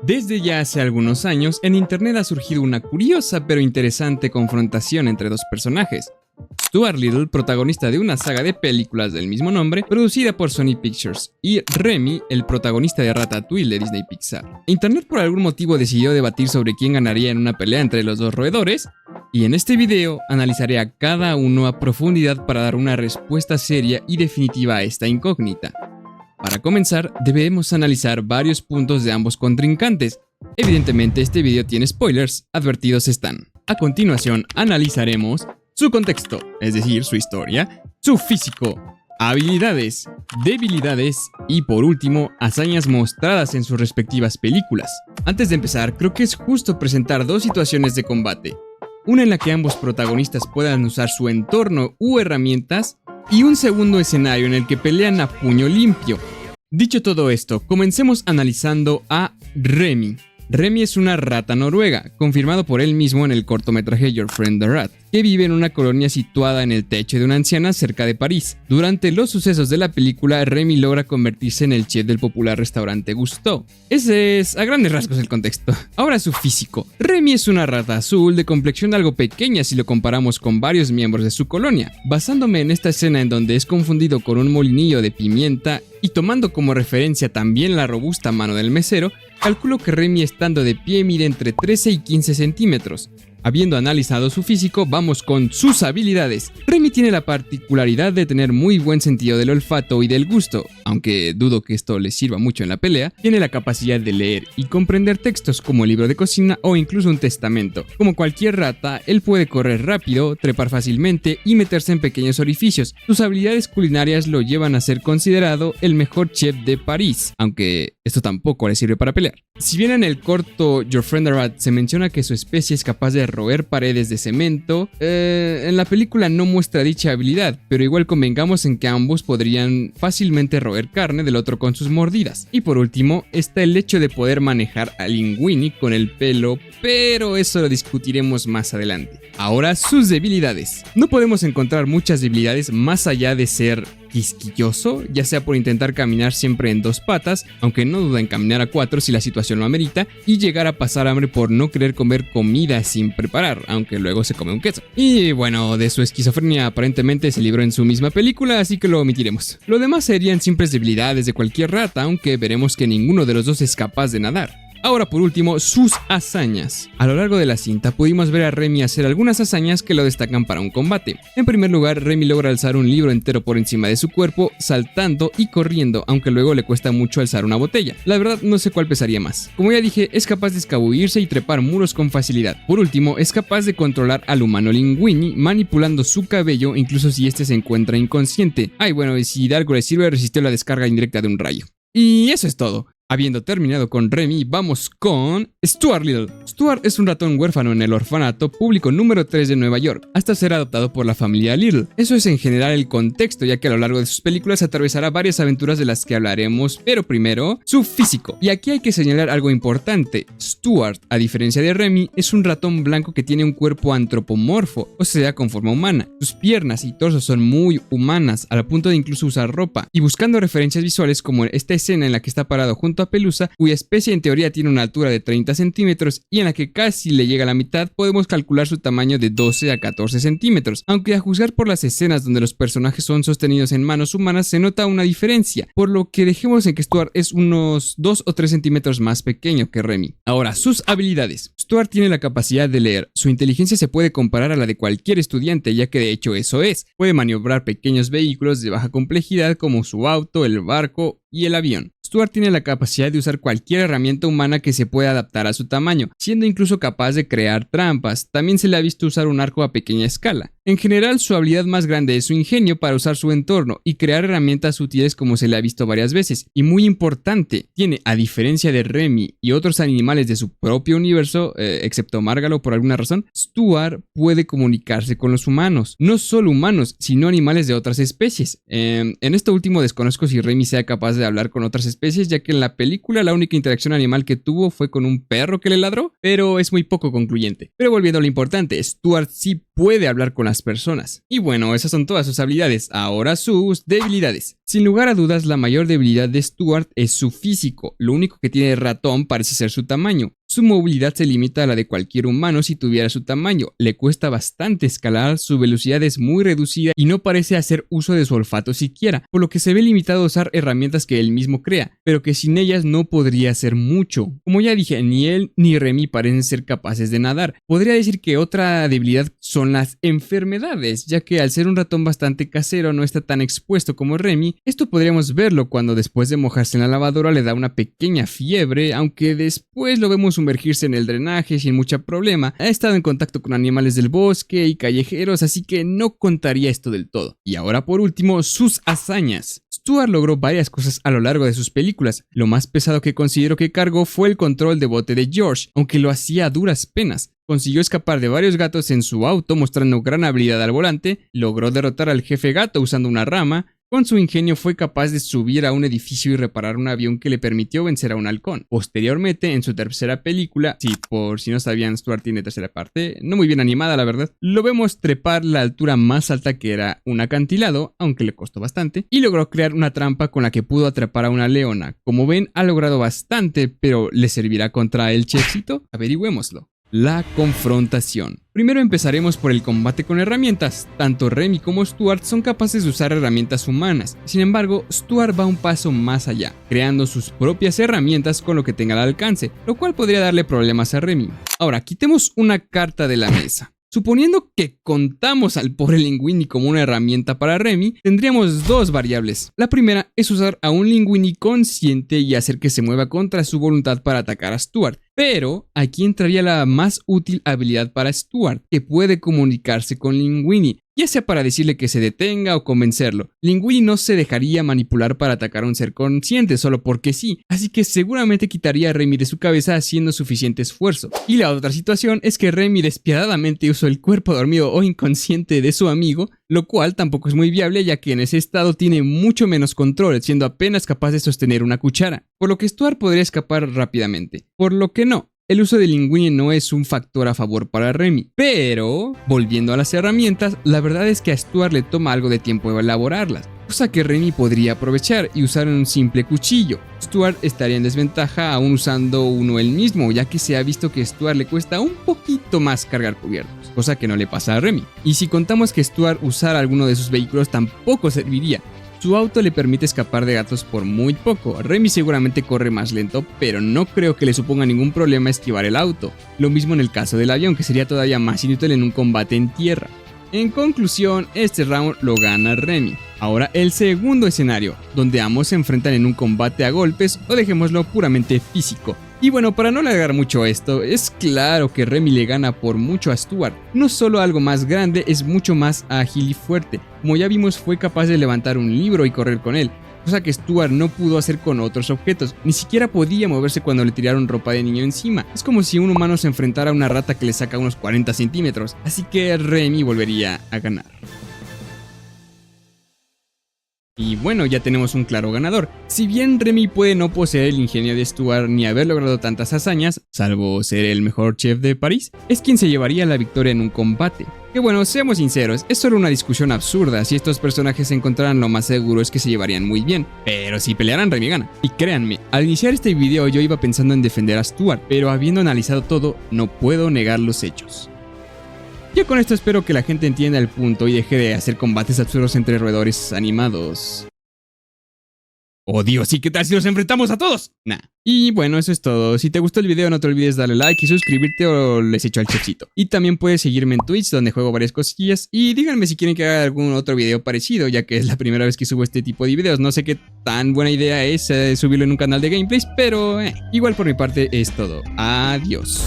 Desde ya hace algunos años, en internet ha surgido una curiosa pero interesante confrontación entre dos personajes. Stuart Little, protagonista de una saga de películas del mismo nombre, producida por Sony Pictures, y Remy, el protagonista de Ratatouille de Disney Pixar. Internet por algún motivo decidió debatir sobre quién ganaría en una pelea entre los dos roedores, y en este video analizaré a cada uno a profundidad para dar una respuesta seria y definitiva a esta incógnita. Para comenzar, debemos analizar varios puntos de ambos contrincantes. Evidentemente este video tiene spoilers, advertidos están. A continuación analizaremos su contexto, es decir, su historia, su físico, habilidades, debilidades y por último, hazañas mostradas en sus respectivas películas. Antes de empezar, creo que es justo presentar dos situaciones de combate. Una en la que ambos protagonistas puedan usar su entorno u herramientas y un segundo escenario en el que pelean a puño limpio. Dicho todo esto, comencemos analizando a Remy. Remy es una rata noruega, confirmado por él mismo en el cortometraje Your Friend the Rat, que vive en una colonia situada en el techo de una anciana cerca de París. Durante los sucesos de la película, Remy logra convertirse en el chef del popular restaurante Gusteau. Ese es, a grandes rasgos, el contexto. Ahora su físico. Remy es una rata azul de complexión algo pequeña si lo comparamos con varios miembros de su colonia. Basándome en esta escena en donde es confundido con un molinillo de pimienta y tomando como referencia también la robusta mano del mesero, calculo que Remy estando de pie mide entre 13 y 15 centímetros. Habiendo analizado su físico, vamos con sus habilidades. Remy tiene la particularidad de tener muy buen sentido del olfato y del gusto, aunque dudo que esto le sirva mucho en la pelea. Tiene la capacidad de leer y comprender textos como el libro de cocina o incluso un testamento. Como cualquier rata, él puede correr rápido, trepar fácilmente y meterse en pequeños orificios. Sus habilidades culinarias lo llevan a ser considerado el mejor chef de París, aunque esto tampoco le sirve para pelear. Si bien en el corto Your Friend the Rat se menciona que su especie es capaz de roer paredes de cemento, en la película no muestra dicha habilidad, pero igual convengamos en que ambos podrían fácilmente roer carne del otro con sus mordidas. Y por último, está el hecho de poder manejar a Linguini con el pelo, pero eso lo discutiremos más adelante. Ahora sus debilidades. No podemos encontrar muchas debilidades más allá de ser quisquilloso, ya sea por intentar caminar siempre en dos patas, aunque no duda en caminar a cuatro si la situación lo amerita, y llegar a pasar hambre por no querer comer comida sin preparar, aunque luego se come un queso. Y bueno, de su esquizofrenia aparentemente se libró en su misma película, así que lo omitiremos. Lo demás serían simples debilidades de cualquier rata, aunque veremos que ninguno de los dos es capaz de nadar. Ahora por último, sus hazañas. A lo largo de la cinta pudimos ver a Remy hacer algunas hazañas que lo destacan para un combate. En primer lugar, Remy logra alzar un libro entero por encima de su cuerpo, saltando y corriendo, aunque luego le cuesta mucho alzar una botella. La verdad no sé cuál pesaría más. Como ya dije, es capaz de escabullirse y trepar muros con facilidad. Por último, es capaz de controlar al humano Linguini, manipulando su cabello incluso si este se encuentra inconsciente. Ay, bueno, y si de algo le sirve, resistió la descarga indirecta de un rayo. Y eso es todo. Habiendo terminado con Remy, vamos con Stuart Little. Stuart es un ratón huérfano en el orfanato público número 3 de Nueva York, hasta ser adoptado por la familia Little. Eso es en general el contexto, ya que a lo largo de sus películas atravesará varias aventuras de las que hablaremos, pero primero, su físico. Y aquí hay que señalar algo importante. Stuart, a diferencia de Remy, es un ratón blanco que tiene un cuerpo antropomorfo, o sea, con forma humana. Sus piernas y torso son muy humanas, al punto de incluso usar ropa. Y buscando referencias visuales como esta escena en la que está parado junto a Pelusa, cuya especie en teoría tiene una altura de 30 centímetros y en la que casi le llega a la mitad, podemos calcular su tamaño de 12 a 14 centímetros, aunque a juzgar por las escenas donde los personajes son sostenidos en manos humanas se nota una diferencia, por lo que dejemos en que Stuart es unos 2 o 3 centímetros más pequeño que Remy. Ahora, sus habilidades. Stuart tiene la capacidad de leer. Su inteligencia se puede comparar a la de cualquier estudiante, ya que de hecho eso es. Puede maniobrar pequeños vehículos de baja complejidad como su auto, el barco y el avión. Stuart tiene la capacidad de usar cualquier herramienta humana que se pueda adaptar a su tamaño, siendo incluso capaz de crear trampas. También se le ha visto usar un arco a pequeña escala. En general, su habilidad más grande es su ingenio para usar su entorno y crear herramientas útiles como se le ha visto varias veces. Y muy importante, tiene, a diferencia de Remy y otros animales de su propio universo, excepto Margalo por alguna razón, Stuart puede comunicarse con los humanos. No solo humanos, sino animales de otras especies. En esto último desconozco si Remy sea capaz de de hablar con otras especies, ya que en la película la única interacción animal que tuvo fue con un perro que le ladró, pero es muy poco concluyente. Pero volviendo a lo importante, Stuart sí puede hablar con las personas. Y bueno, esas son todas sus habilidades. Ahora sus debilidades. Sin lugar a dudas, la mayor debilidad de Stuart es su físico. Lo único que tiene de ratón parece ser su tamaño. Su movilidad se limita a la de cualquier humano si tuviera su tamaño. Le cuesta bastante escalar, su velocidad es muy reducida y no parece hacer uso de su olfato siquiera, por lo que se ve limitado a usar herramientas que él mismo crea, pero que sin ellas no podría hacer mucho. Como ya dije, ni él ni Remy parecen ser capaces de nadar. Podría decir que otra debilidad son las enfermedades, ya que al ser un ratón bastante casero no está tan expuesto como Remy. Esto podríamos verlo cuando después de mojarse en la lavadora le da una pequeña fiebre, aunque después lo vemos sumergirse en el drenaje sin mucho problema. Ha estado en contacto con animales del bosque y callejeros, así que no contaría esto del todo. Y ahora por último, sus hazañas. Stuart logró varias cosas a lo largo de sus películas. Lo más pesado que considero que cargó fue el control de bote de George, aunque lo hacía a duras penas. Consiguió escapar de varios gatos en su auto mostrando gran habilidad al volante, logró derrotar al jefe gato usando una rama. Con su ingenio fue capaz de subir a un edificio y reparar un avión que le permitió vencer a un halcón. Posteriormente, en su tercera película, sí, por si no sabían, Stuart tiene tercera parte, no muy bien animada la verdad, lo vemos trepar la altura más alta que era un acantilado, aunque le costó bastante, y logró crear una trampa con la que pudo atrapar a una leona. Como ven, ha logrado bastante, pero ¿le servirá contra el chefcito? Averigüémoslo. La confrontación. Primero empezaremos por el combate con herramientas. Tanto Remy como Stuart son capaces de usar herramientas humanas. Sin embargo, Stuart va un paso más allá, creando sus propias herramientas con lo que tenga al alcance, lo cual podría darle problemas a Remy. Ahora, quitemos una carta de la mesa. Suponiendo que contamos al pobre Linguini como una herramienta para Remy, tendríamos dos variables. La primera es usar a un Linguini consciente y hacer que se mueva contra su voluntad para atacar a Stuart. Pero aquí entraría la más útil habilidad para Stuart, que puede comunicarse con Linguini, ya sea para decirle que se detenga o convencerlo. Linguini no se dejaría manipular para atacar a un ser consciente solo porque sí, así que seguramente quitaría a Remy de su cabeza haciendo suficiente esfuerzo. Y la otra situación es que Remy despiadadamente usó el cuerpo dormido o inconsciente de su amigo, lo cual tampoco es muy viable ya que en ese estado tiene mucho menos control, siendo apenas capaz de sostener una cuchara, por lo que Stuart podría escapar rápidamente, por lo que no. El uso de Linguini no es un factor a favor para Remy, pero, volviendo a las herramientas, la verdad es que a Stuart le toma algo de tiempo elaborarlas, cosa que Remy podría aprovechar y usar un simple cuchillo. Stuart estaría en desventaja aún usando uno él mismo, ya que se ha visto que a Stuart le cuesta un poquito más cargar cubiertos, cosa que no le pasa a Remy. Y si contamos que Stuart usara alguno de sus vehículos tampoco serviría. Su auto le permite escapar de gatos por muy poco. Remy seguramente corre más lento, pero no creo que le suponga ningún problema esquivar el auto. Lo mismo en el caso del avión, que sería todavía más inútil en un combate en tierra. En conclusión, este round lo gana Remy. Ahora el segundo escenario, donde ambos se enfrentan en un combate a golpes o dejémoslo puramente físico. Y bueno, para no alargar mucho esto, es claro que Remy le gana por mucho a Stuart. No solo algo más grande, es mucho más ágil y fuerte. Como ya vimos, fue capaz de levantar un libro y correr con él, cosa que Stuart no pudo hacer con otros objetos. Ni siquiera podía moverse cuando le tiraron ropa de niño encima. Es como si un humano se enfrentara a una rata que le saca unos 40 centímetros. Así que Remy volvería a ganar. Y bueno, ya tenemos un claro ganador. Si bien Remy puede no poseer el ingenio de Stuart ni haber logrado tantas hazañas, salvo ser el mejor chef de París, es quien se llevaría la victoria en un combate. Que bueno, seamos sinceros, es solo una discusión absurda. Si estos personajes se encontraran, lo más seguro es que se llevarían muy bien, pero si pelearan, Remy gana. Y créanme, al iniciar este video yo iba pensando en defender a Stuart, pero habiendo analizado todo, no puedo negar los hechos. Yo con esto espero que la gente entienda el punto y deje de hacer combates absurdos entre roedores animados. Oh Dios, ¿y qué tal si los enfrentamos a todos? Nah. Y bueno, eso es todo. Si te gustó el video no te olvides darle like y suscribirte o les echo al chefcito. Y también puedes seguirme en Twitch donde juego varias cosillas. Y díganme si quieren que haga algún otro video parecido, ya que es la primera vez que subo este tipo de videos. No sé qué tan buena idea es subirlo en un canal de gameplays, pero igual por mi parte es todo. Adiós.